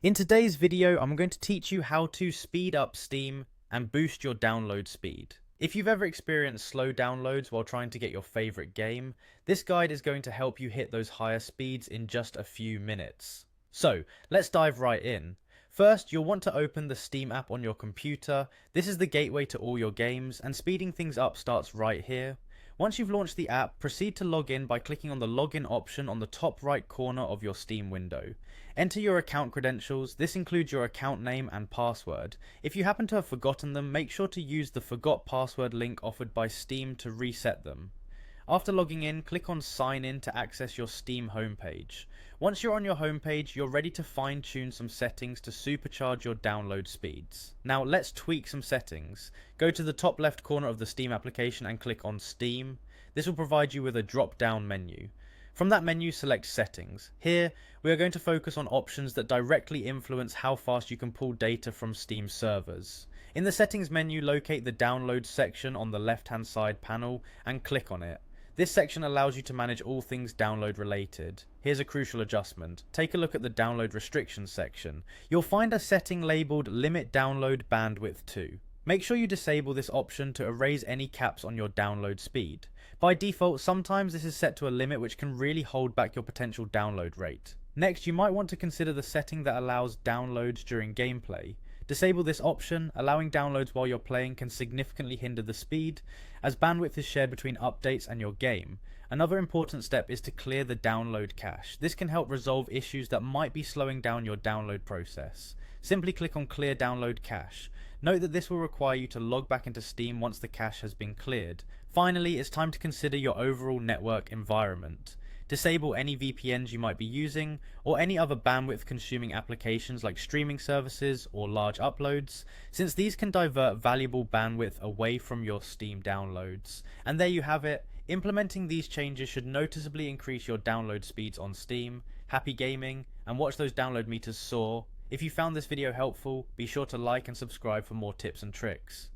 In today's video, I'm going to teach you how to speed up Steam and boost your download speed. If you've ever experienced slow downloads while trying to get your favorite game, this guide is going to help you hit those higher speeds in just a few minutes. So, let's dive right in. First, you'll want to open the Steam app on your computer. This is the gateway to all your games, and speeding things up starts right here. Once you've launched the app, proceed to log in by clicking on the login option on the top right corner of your Steam window. Enter your account credentials. This includes your account name and password. If you happen to have forgotten them, make sure to use the forgot password link offered by Steam to reset them. After logging in, click on sign in to access your Steam homepage. Once you're on your homepage, you're ready to fine tune some settings to supercharge your download speeds. Now let's tweak some settings. Go to the top left corner of the Steam application and click on Steam. This will provide you with a drop down menu. From that menu, select Settings. Here, we are going to focus on options that directly influence how fast you can pull data from Steam servers. In the Settings menu, locate the Download section on the left hand side panel and click on it. This section allows you to manage all things download related. Here's a crucial adjustment. Take a look at the download restrictions section. You'll find a setting labeled Limit Download Bandwidth to. Make sure you disable this option to erase any caps on your download speed. By default, sometimes this is set to a limit which can really hold back your potential download rate. Next, you might want to consider the setting that allows downloads during gameplay. Disable this option. Allowing downloads while you're playing can significantly hinder the speed, as bandwidth is shared between updates and your game. Another important step is to clear the download cache. This can help resolve issues that might be slowing down your download process. Simply click on Clear Download Cache. Note that this will require you to log back into Steam once the cache has been cleared. Finally, it's time to consider your overall network environment. Disable any VPNs you might be using, or any other bandwidth consuming applications like streaming services or large uploads, since these can divert valuable bandwidth away from your Steam downloads. And there you have it. Implementing these changes should noticeably increase your download speeds on Steam. Happy gaming, and watch those download meters soar. If you found this video helpful, be sure to like and subscribe for more tips and tricks.